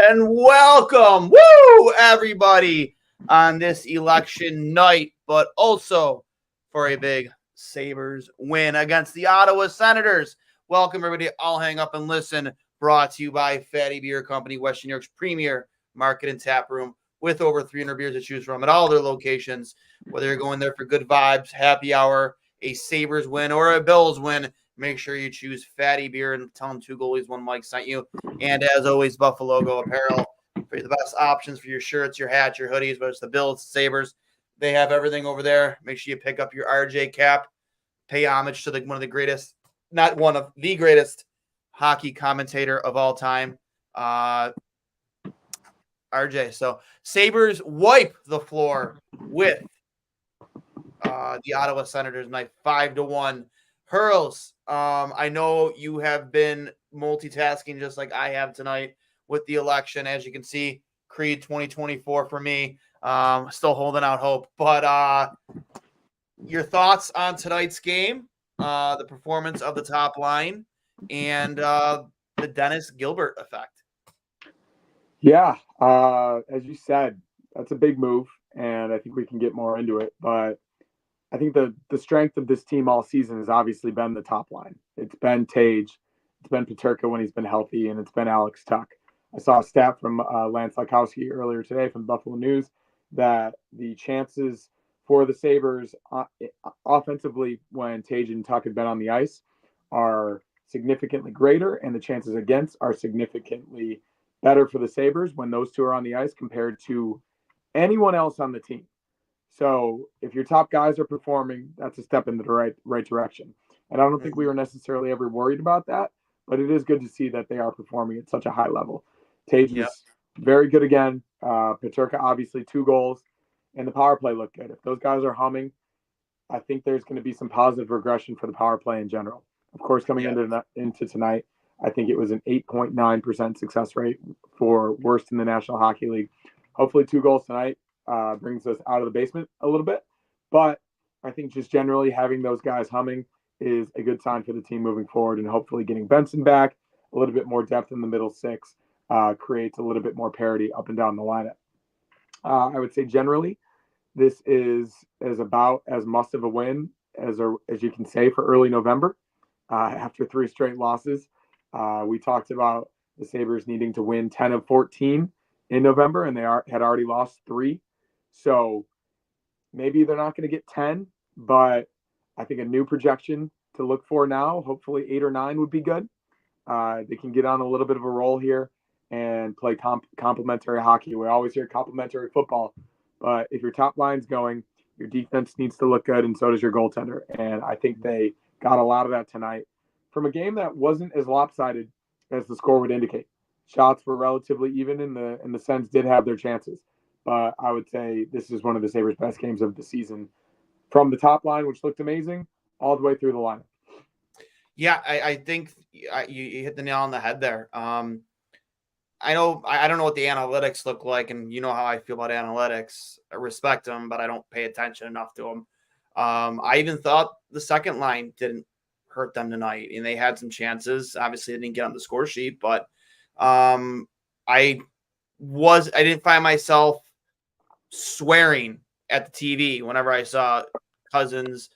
and welcome, everybody on this election night, but also for a big Sabres win against the Ottawa Senators. Welcome, everybody. I'll hang up and listen. Brought to you by Fatty Beer Company, Western New York's premier market and tap room with over 300 beers to choose from at all their locations. Whether you're going there for good vibes, happy hour, a Sabres win, or a Bills win, make sure you choose Fatty Beer and tell them two goalies, one Mike sent you. And as always, Buffalo Go Apparel for the best options for your shirts, your hats, your hoodies, whether it's the Bills, Sabres. They have everything over there. Make sure you pick up your RJ cap. Pay homage to one of the greatest, not one of the greatest hockey commentator of all time, RJ. So Sabres wipe the floor with the Ottawa Senators tonight, 5-1. Hurls, I know you have been multitasking just like I have tonight with the election. As you can see, Creed 2024 for me. Still holding out hope. But your thoughts on tonight's game, the performance of the top line, and the Dennis Gilbert effect. Yeah, as you said, that's a big move, and I think we can get more into it. But I think the strength of this team all season has obviously been the top line. It's been Tage, it's been Peterka when he's been healthy, and it's been Alex Tuck. I saw a stat from Lance Lykowski earlier today from Buffalo News that the chances for the Sabres offensively when Tage and Tuck have been on the ice are significantly greater, and the chances against are significantly better for the Sabres when those two are on the ice compared to anyone else on the team. So if your top guys are performing, that's a step in the right direction. And I don't think we were necessarily ever worried about that, but it is good to see that they are performing at such a high level. Tage was very good again. Peterka, obviously, 2 goals, and the power play looked good. If those guys are humming, I think there's going to be some positive regression for the power play in general. Of course, coming into tonight, I think it was an 8.9% success rate for worst in the National Hockey League. Hopefully 2 goals tonight brings us out of the basement a little bit. But I think just generally having those guys humming is a good sign for the team moving forward, and hopefully getting Benson back, a little bit more depth in the middle six, creates a little bit more parity up and down the lineup. I would say generally this is about as must of a win as you can say for early November after 3 straight losses. We talked about the Sabres needing to win 10 of 14 in November, and they had already lost 3. So maybe they're not going to get 10, but I think a new projection to look for now, hopefully 8 or 9 would be good. They can get on a little bit of a roll here and play complementary hockey. We always hear complementary football, but if your top line's going, your defense needs to look good, and so does your goaltender. And I think they got a lot of that tonight from a game that wasn't as lopsided as the score would indicate. Shots were relatively even, in the Sens did have their chances. But I would say this is one of the Sabres' best games of the season, from the top line, which looked amazing, all the way through the lineup. Yeah, I think you hit the nail on the head there. I don't know what the analytics look like, and you know how I feel about analytics. I respect them, but I don't pay attention enough to them. I even thought the second line didn't hurt them tonight, and they had some chances. Obviously, they didn't get on the score sheet, but I didn't find myself swearing at the TV whenever I saw Cousins,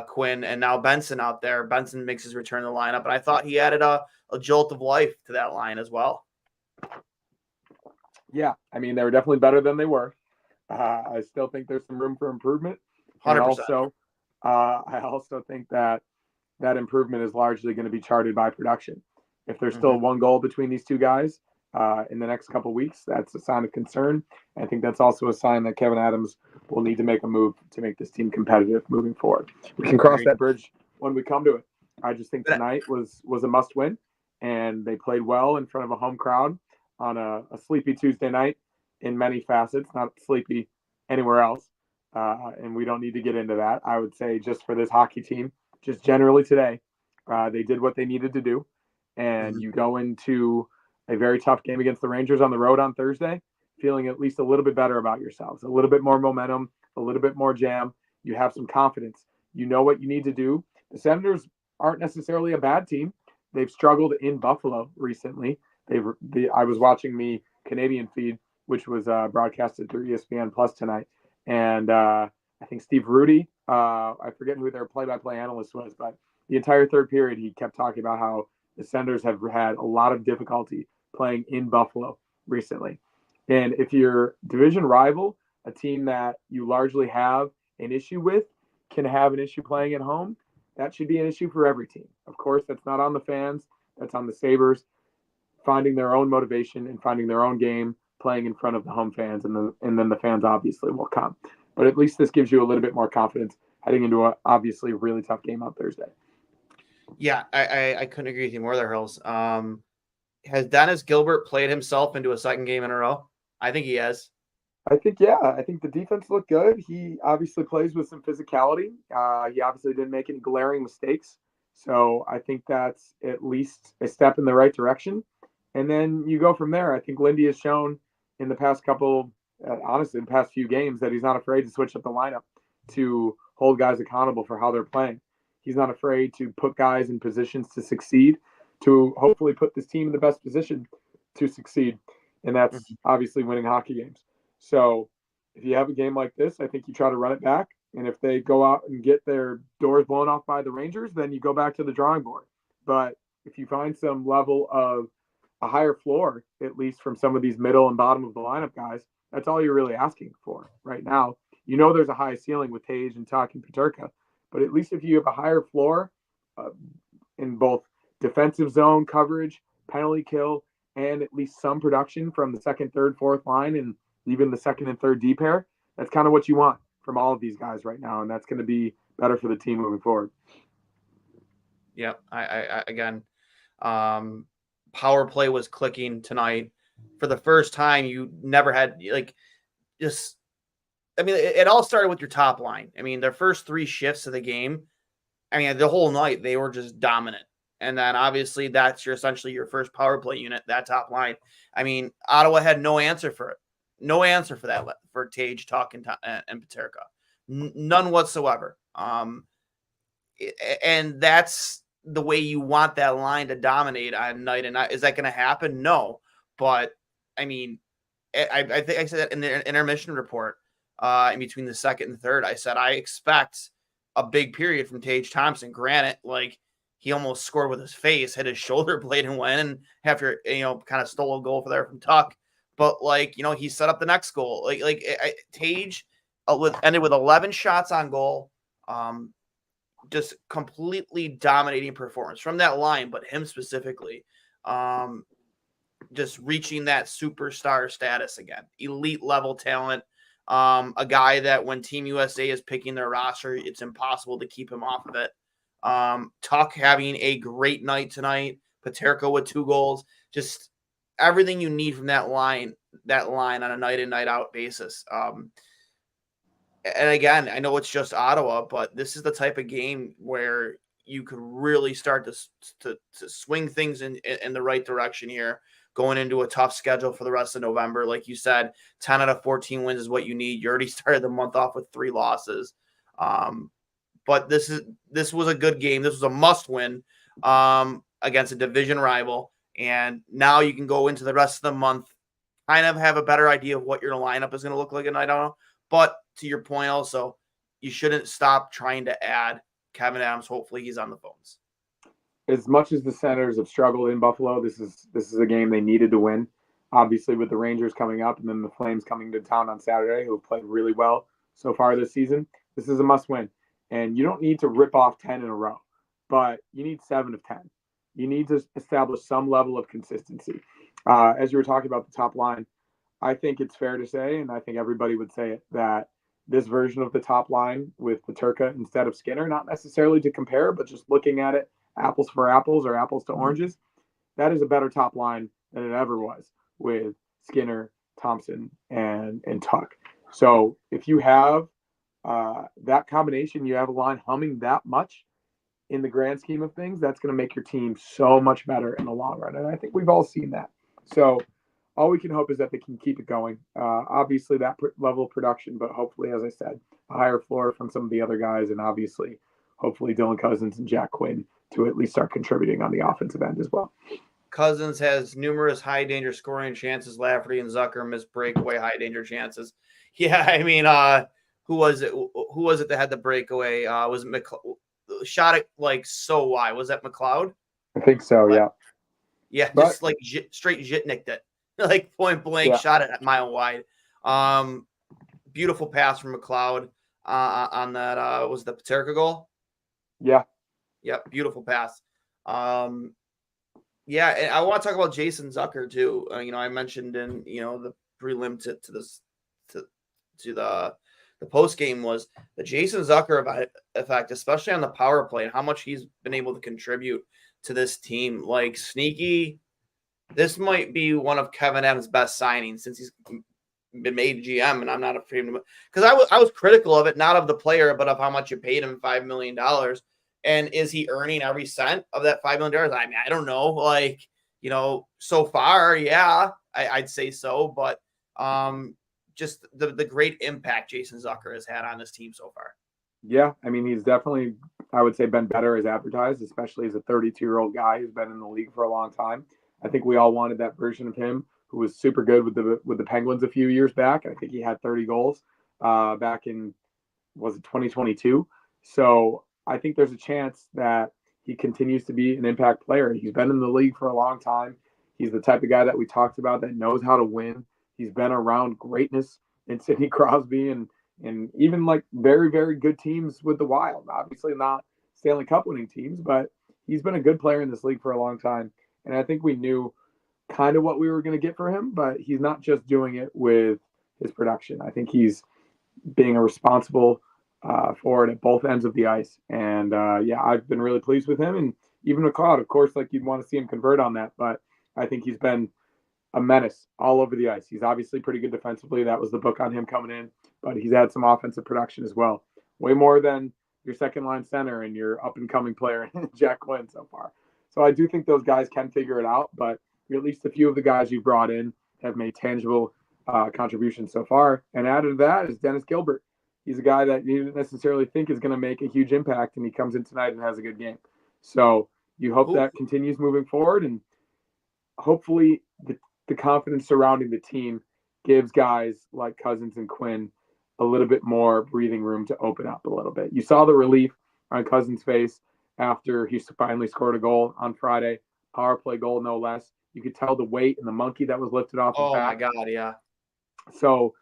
Quinn, and now Benson out there. Benson makes his return to the lineup, and I thought he added a jolt of life to that line as well. Yeah, I mean, they were definitely better than they were. I still think there's some room for improvement. 100%. And also, I also think that improvement is largely going to be charted by production. If there's still 1 goal between these 2 guys in the next couple of weeks, that's a sign of concern. I think that's also a sign that Kevin Adams will need to make a move to make this team competitive moving forward. We can cross that bridge when we come to it. I just think tonight was a must-win, and they played well in front of a home crowd on a sleepy Tuesday night in many facets, not sleepy anywhere else. And we don't need to get into that. I would say just for this hockey team, just generally today, they did what they needed to do. And you go into a very tough game against the Rangers on the road on Thursday, feeling at least a little bit better about yourselves, a little bit more momentum, a little bit more jam. You have some confidence. You know what you need to do. The Senators aren't necessarily a bad team. They've struggled in Buffalo recently. I was watching me Canadian feed, which was broadcasted through ESPN Plus tonight. And I think Steve Rudy, I forget who their play-by-play analyst was, but the entire third period, he kept talking about how the Senators have had a lot of difficulty playing in Buffalo recently. And if your division rival, a team that you largely have an issue with, can have an issue playing at home, that should be an issue for every team. Of course, that's not on the fans. That's on the Sabres finding their own motivation and finding their own game, playing in front of the home fans, and then the fans obviously will come. But at least this gives you a little bit more confidence heading into a obviously really tough game on Thursday. Yeah, I couldn't agree with you more there, Hurls. Has Dennis Gilbert played himself into a second game in a row? I think he has. I think, yeah. I think the defense looked good. He obviously plays with some physicality. He obviously didn't make any glaring mistakes. So I think that's at least a step in the right direction. And then you go from there. I think Lindy has shown in the past honestly, in the past few games that he's not afraid to switch up the lineup to hold guys accountable for how they're playing. He's not afraid to put guys in positions to succeed, to hopefully put this team in the best position to succeed. And that's obviously winning hockey games. So if you have a game like this, I think you try to run it back. And if they go out and get their doors blown off by the Rangers, then you go back to the drawing board. But if you find some level of a higher floor, at least from some of these middle and bottom of the lineup guys, that's all you're really asking for right now. You know there's a high ceiling with Tage and Tuch and Peterka, but at least if you have a higher floor in both defensive zone coverage, penalty kill, and at least some production from the second, third, fourth line, and even the second and third D pair, that's kind of what you want from all of these guys right now, and that's going to be better for the team moving forward. Yeah, I again, power play was clicking tonight for the first time. You never had it all started with your top line. I mean, their first three shifts of the game, I mean, the whole night they were just dominant. And then obviously that's essentially your first power play unit, that top line. I mean, Ottawa had no answer for it. No answer for that, for Tage, Tuch, and Peterka. None whatsoever. And that's the way you want that line to dominate on night and night. Is that going to happen? No. But, I mean, I think I said that in the intermission report in between the second and third. I said I expect a big period from Tage Thompson. Granted, he almost scored with his face, hit his shoulder blade and went, and after, kind of stole a goal for there from Tuch. But, he set up the next goal. Tage ended with 11 shots on goal. Just completely dominating performance from that line, but him specifically. Just reaching that superstar status again. Elite level talent. A guy that when Team USA is picking their roster, it's impossible to keep him off of it. Tuch having a great night tonight. Peterka with 2 goals. Just everything you need from that line on a night in, night out basis. And again, I know it's just Ottawa, but this is the type of game where you could really start to swing things in the right direction here, going into a tough schedule for the rest of November. Like you said, 10 out of 14 wins is what you need. You already started the month off with 3 losses. But this was a good game. This was a must win against a division rival. And now you can go into the rest of the month, kind of have a better idea of what your lineup is going to look like. And I don't know. But to your point also, you shouldn't stop trying to add Kevin Adams. Hopefully he's on the phones. As much as the Senators have struggled in Buffalo, this is a game they needed to win. Obviously, with the Rangers coming up and then the Flames coming to town on Saturday, who have played really well so far this season, this is a must-win. And you don't need to rip off 10 in a row, but you need 7 of 10. You need to establish some level of consistency. As you were talking about the top line, I think it's fair to say, and I think everybody would say it, that this version of the top line with Peterka instead of Skinner, not necessarily to compare, but just looking at it apples for apples or apples to oranges, that is a better top line than it ever was with Skinner, Thompson, and Tuch. So if you have that combination, you have a line humming that much in the grand scheme of things, that's going to make your team so much better in the long run. And I think we've all seen that. So all we can hope is that they can keep it going. Obviously, that level of production, but hopefully, as I said, a higher floor from some of the other guys, and hopefully Dylan Cousins and Jack Quinn to at least start contributing on the offensive end as well. Cousins has numerous high danger scoring chances. Lafferty and Zucker missed breakaway high danger chances. Yeah, I mean, who was it? Who was it that had the breakaway? Was it shot it like so wide? Was that McLeod? I think so. Yeah. Yeah, But, just like straight jitnicked it, like point blank, yeah. shot it at mile wide. Beautiful pass from McLeod on that. Was the Paterka goal? Yeah. Yep, beautiful pass. Yeah, and I want to talk about Jason Zucker too. I mentioned in the prelim to this to the post game was the Jason Zucker effect, especially on the power play, and how much he's been able to contribute to this team. Like sneaky, this might be one of Kevin Adams' best signings since he's been made GM, and I'm not afraid of because I was critical of it, not of the player, but of how much you paid him $5 million. And is he earning every cent of that $5 million? I mean, I don't know. Like, so far, yeah, I'd say so. But just the great impact Jason Zucker has had on this team so far. Yeah, I mean, he's definitely, I would say, been better as advertised, especially as a 32-year-old guy who's been in the league for a long time. I think we all wanted that version of him who was super good with the Penguins a few years back. I think he had 30 goals back in, was it 2022? So I think there's a chance that he continues to be an impact player. He's been in the league for a long time. He's the type of guy that we talked about that knows how to win. He's been around greatness in Sidney Crosby and even like very, very good teams with the Wild. Obviously not Stanley Cup winning teams, but he's been a good player in this league for a long time. And I think we knew kind of what we were going to get for him, but he's not just doing it with his production. I think he's being a responsible forward at both ends of the ice. And yeah, I've been really pleased with him. And even McLeod, of course, like you'd want to see him convert on that, but I think he's been a menace all over the ice. He's obviously pretty good defensively. That was the book on him coming in, but he's had some offensive production as well. Way more than your second line center and your up and coming player, Jack Quinn, so far. So I do think those guys can figure it out, but at least a few of the guys you brought in have made tangible contributions so far. And added to that is Dennis Gilbert. He's a guy that you didn't necessarily think is going to make a huge impact, and he comes in tonight and has a good game. So you hope that continues moving forward, and hopefully the confidence surrounding the team gives guys like Cousins and Quinn a little bit more breathing room to open up a little bit. You saw the relief on Cousins' face after he finally scored a goal on Friday, power play goal, no less. You could tell the weight and the monkey that was lifted off his back. Oh, my God, yeah. So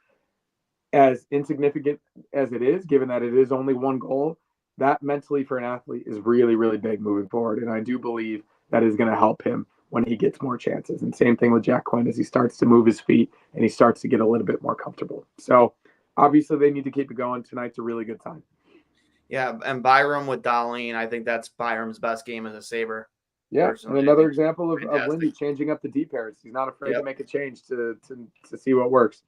as insignificant as it is, given that it is only one goal, that mentally for an athlete is really, really big moving forward. And I do believe that is going to help him when he gets more chances. And same thing with Jack Quinn as he starts to move his feet and he starts to get a little bit more comfortable. So obviously they need to keep it going. Tonight's a really good time. Yeah, and Byram with Darlene, I think that's Byram's best game as a Sabre. Yeah, and another example of Lindy changing up the D pairs. He's not afraid to make a change to see what works.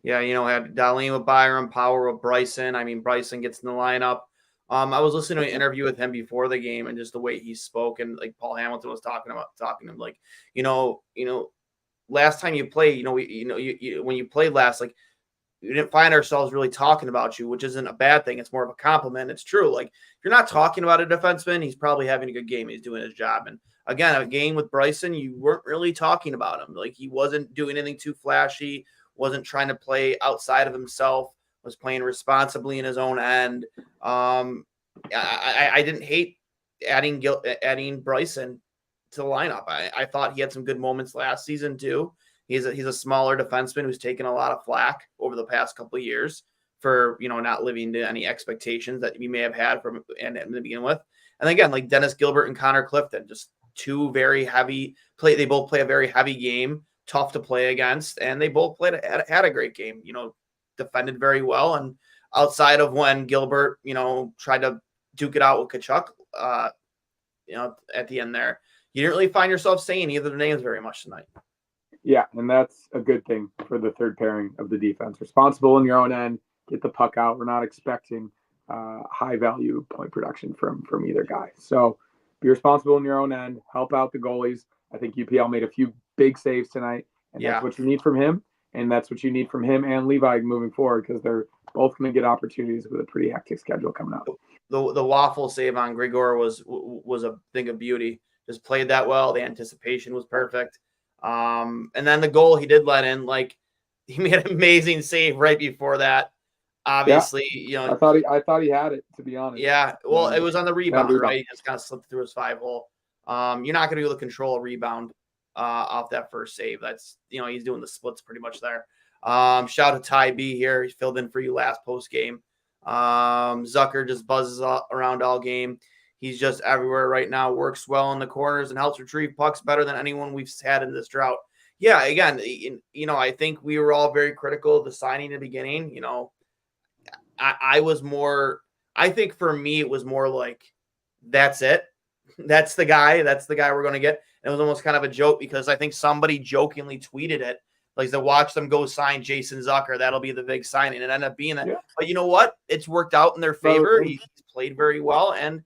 Yeah, had Darlene with Byram, Power with Bryson. I mean, Bryson gets in the lineup. I was listening to an interview with him before the game, and just the way he spoke, and like Paul Hamilton was talking to him, like, last time you played, when you played last, like, we didn't find ourselves really talking about you, which isn't a bad thing. It's more of a compliment. It's true. Like, if you're not talking about a defenseman, he's probably having a good game. He's doing his job. And again, a game with Bryson, you weren't really talking about him. Like, he wasn't doing anything too flashy, wasn't trying to play outside of himself, was playing responsibly in his own end. I didn't hate adding Bryson to the lineup. I thought he had some good moments last season too. He's a smaller defenseman who's taken a lot of flack over the past couple of years for, not living to any expectations that we may have had from and to begin with. And again, like Dennis Gilbert and Connor Clifton, just two very heavy play. They both play a very heavy game, tough to play against, and they both had a great game. Defended very well. And outside of when Gilbert, tried to duke it out with Kachuk, at the end there, you didn't really find yourself saying either of their names very much tonight. Yeah, and that's a good thing for the third pairing of the defense. Responsible in your own end, get the puck out. We're not expecting high value point production from either guy. So be responsible in your own end, help out the goalies. I think UPL made a few big saves tonight, and that's what you need from him. And that's what you need from him and Levi moving forward, because they're both going to get opportunities with a pretty hectic schedule coming up. The waffle save on Grigor was a thing of beauty. just played that well. The anticipation was perfect. And then the goal he did let in, like he made an amazing save right before that. Obviously, I thought he had it, to be honest. Yeah, well, it was on the rebound, right? He just kind of slipped through his 5-hole. You're not going to be able to control a rebound off that first save. That's he's doing the splits pretty much there. Shout out to Ty B here. He filled in for you last post game. Zucker just buzzes around all game. He's just everywhere right now. Works well in the corners and helps retrieve pucks better than anyone we've had in this drought. Yeah, again, I think we were all very critical of the signing in the beginning. I was more. I think for me it was more like, that's it. That's the guy. That's the guy we're going to get. And it was almost kind of a joke because I think somebody jokingly tweeted it. Like, to watch them go sign Jason Zucker. That'll be the big signing. And ended up being that. Yeah. But you know what? It's worked out in their favor. He's played very well. And,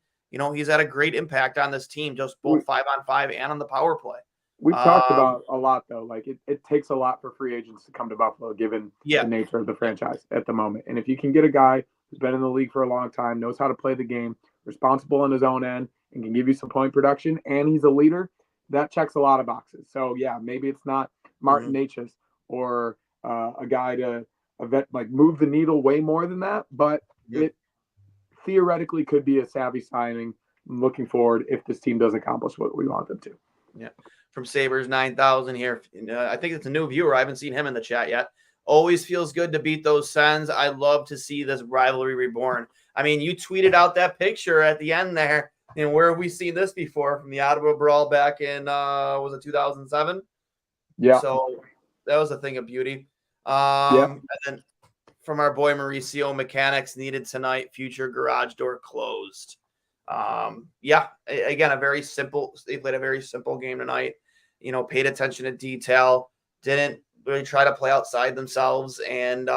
he's had a great impact on this team, just both 5-on-5 and on the power play. We've talked about a lot, though. Like, it takes a lot for free agents to come to Buffalo, given the nature of the franchise at the moment. And if you can get a guy who's been in the league for a long time, knows how to play the game, responsible on his own end, and can give you some point production, and he's a leader, that checks a lot of boxes. So, yeah, maybe it's not Martin Necas or a guy to move the needle way more than that, but it theoretically could be a savvy signing looking forward if this team does accomplish what we want them to. Yeah. From Sabres 9,000 here. I think it's a new viewer. I haven't seen him in the chat yet. Always feels good to beat those Sens. I love to see this rivalry reborn. I mean, you tweeted out that picture at the end there. And where have we seen this before? From the Ottawa Brawl back in, was it 2007? Yeah. So that was a thing of beauty. And then from our boy Mauricio, mechanics needed tonight, future garage door closed. Again, they played a very simple game tonight. Paid attention to detail, didn't really try to play outside themselves, and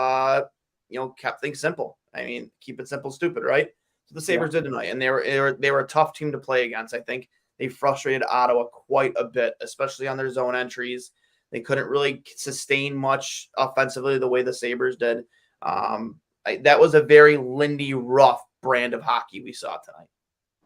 kept things simple. I mean, keep it simple, stupid, right? So the Sabres did tonight, and they were a tough team to play against. I think they frustrated Ottawa quite a bit, especially on their zone entries. They couldn't really sustain much offensively the way the Sabres did. That was a very Lindy Ruff brand of hockey we saw tonight.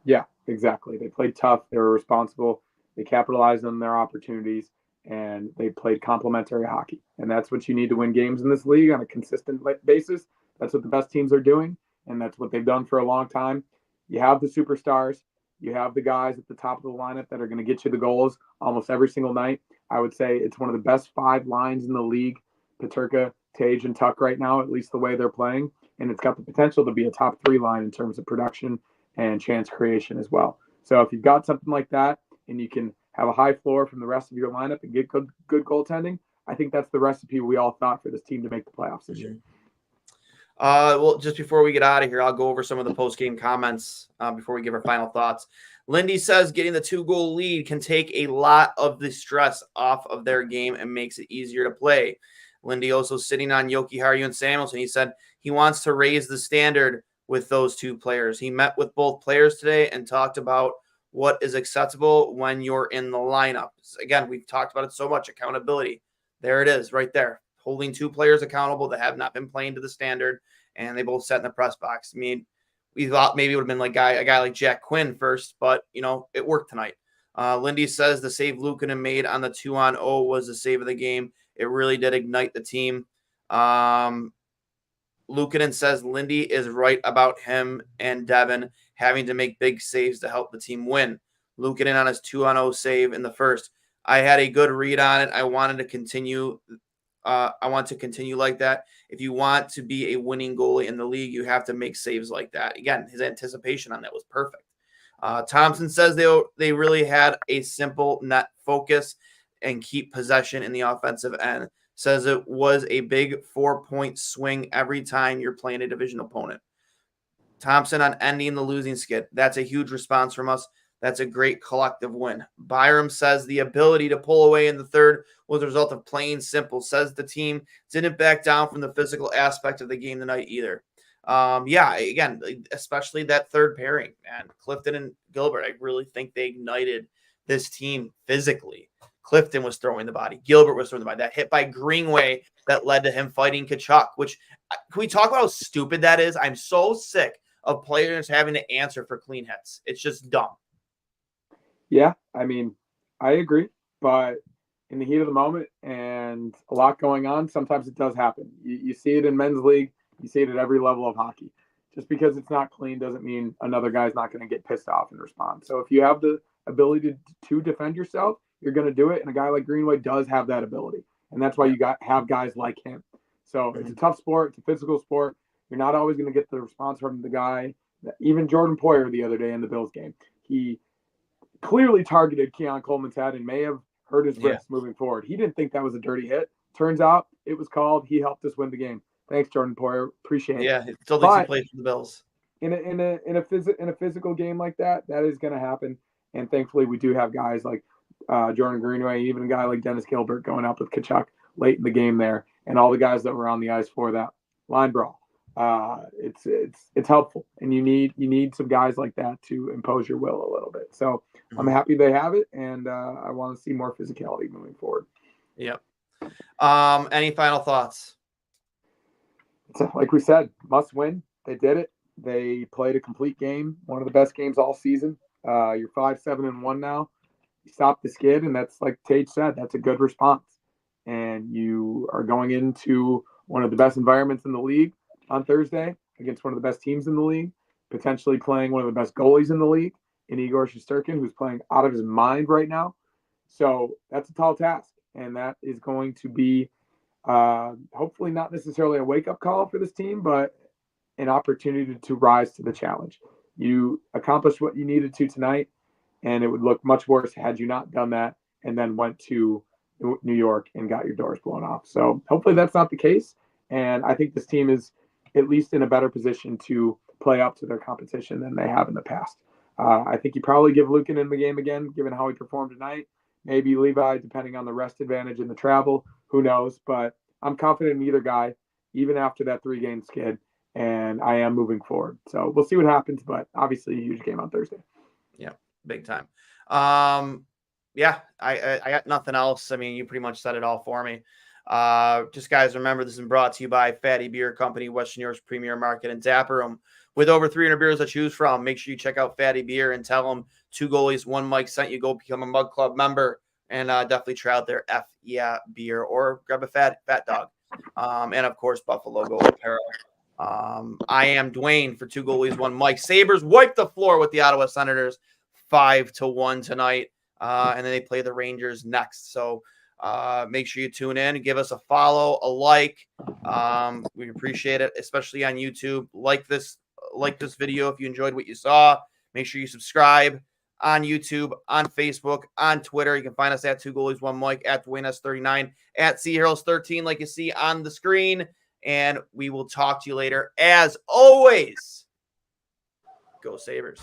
Yeah, exactly. They played tough. They were responsible. They capitalized on their opportunities, and they played complementary hockey. And that's what you need to win games in this league on a consistent basis. That's what the best teams are doing, and that's what they've done for a long time. You have the superstars. You have the guys at the top of the lineup that are going to get you the goals almost every single night. I would say it's one of the best 5 lines in the league, Peterka, Tage, and Tuck right now, at least the way they're playing. And it's got the potential to be a top 3 line in terms of production and chance creation as well. So if you've got something like that and you can have a high floor from the rest of your lineup and get good goaltending, I think that's the recipe we all thought for this team to make the playoffs this year. Well, just before we get out of here, I'll go over some of the post-game comments before we give our final thoughts. Lindy says getting the 2-goal lead can take a lot of the stress off of their game and makes it easier to play. Lindy also sitting on Yoki Haru and Samuelson. He said he wants to raise the standard with those 2 players. He met with both players today and talked about what is acceptable when you're in the lineup. Again, we've talked about it so much, accountability. There it is right there. Holding 2 players accountable that have not been playing to the standard, and they both sat in the press box. I mean, we thought maybe it would have been like a guy like Jack Quinn first, but, it worked tonight. Lindy says the save Luukkonen made on the 2-on-0 was the save of the game. It really did ignite the team. Luukkonen says Lindy is right about him and Devin having to make big saves to help the team win. Luukkonen on his 2-on-0 save in the first. I had a good read on it. I want to continue like that. If you want to be a winning goalie in the league, you have to make saves like that. Again, his anticipation on that was perfect. Thompson says they really had a simple net focus and keep possession in the offensive end. Says it was a big 4-point swing every time you're playing a division opponent. Thompson on ending the losing skid. That's a huge response from us. That's a great collective win. Byram says the ability to pull away in the third was a result of playing simple. Says the team didn't back down from the physical aspect of the game tonight either. Again, especially that third pairing, man. Clifton and Gilbert, I really think they ignited this team physically. Clifton was throwing the body. Gilbert was throwing the body. That hit by Greenway that led to him fighting Tkachuk, which can we talk about how stupid that is? I'm so sick of players having to answer for clean hits. It's just dumb. Yeah, I mean, I agree, but in the heat of the moment and a lot going on, sometimes it does happen. You see it in men's league, you see it at every level of hockey. Just because it's not clean doesn't mean another guy's not going to get pissed off and respond. So if you have the ability to defend yourself, you're going to do it. And a guy like Greenway does have that ability, and that's why you have guys like him. So it's a tough sport, it's a physical sport. You're not always going to get the response from the guy. Even Jordan Poyer the other day in the Bills game, he clearly targeted Keon Coleman's head and may have hurt his wrist moving forward. He didn't think that was a dirty hit. Turns out it was called. He helped us win the game. Thanks, Jordan Poyer. Appreciate it. Yeah, it still thinks he plays for the Bills. In a physical game like that is going to happen. And thankfully, we do have guys like Jordan Greenway, even a guy like Dennis Gilbert going up with Kachuk late in the game there, and all the guys that were on the ice for that line brawl. It's helpful, and you need some guys like that to impose your will a little bit. So I'm happy they have it, and I want to see more physicality moving forward. Yep. Any final thoughts? So, like we said, must win. They did it. They played a complete game, one of the best games all season. You're 5-7-1 now. You stopped the skid, and that's like Tage said, that's a good response. And you are going into one of the best environments in the league on Thursday against one of the best teams in the league, potentially playing one of the best goalies in the league in Igor Shesterkin, who's playing out of his mind right now. So that's a tall task, and that is going to be hopefully not necessarily a wake-up call for this team, but an opportunity to rise to the challenge. You accomplished what you needed to tonight, and it would look much worse had you not done that and then went to New York and got your doors blown off. So hopefully that's not the case, and I think this team is at least in a better position to play up to their competition than they have in the past. I think you probably give Lukin in the game again, given how he performed tonight. Maybe Levi, depending on the rest advantage and the travel. Who knows? But I'm confident in either guy, even after that 3-game skid, and I am moving forward. So we'll see what happens, but obviously a huge game on Thursday. Yeah, big time. Yeah, I got nothing else. I mean, you pretty much said it all for me. Just guys, remember this is brought to you by Fatty Beer Company, Western New York's premier market and Dapper Room. With over 300 beers to choose from, make sure you check out Fatty Beer and tell them 2 goalies, 1 Mike sent you. Go become a Mug Club member and definitely try out their F Yeah beer or grab a fat dog. And of course, Buffalo Gold Apparel. I am Duane for 2 goalies, 1 Mike. Sabres wipe the floor with the Ottawa Senators 5-1 tonight. And then they play the Rangers next. So make sure you tune in and give us a follow, a like. We appreciate it, especially on YouTube. Like this video if you enjoyed what you saw. Make sure you subscribe on YouTube, on Facebook, on Twitter. You can find us at 2 goalies, 1 Mike, at Duane S39, at CHurls13, like you see on the screen. And we will talk to you later. As always, go Sabres.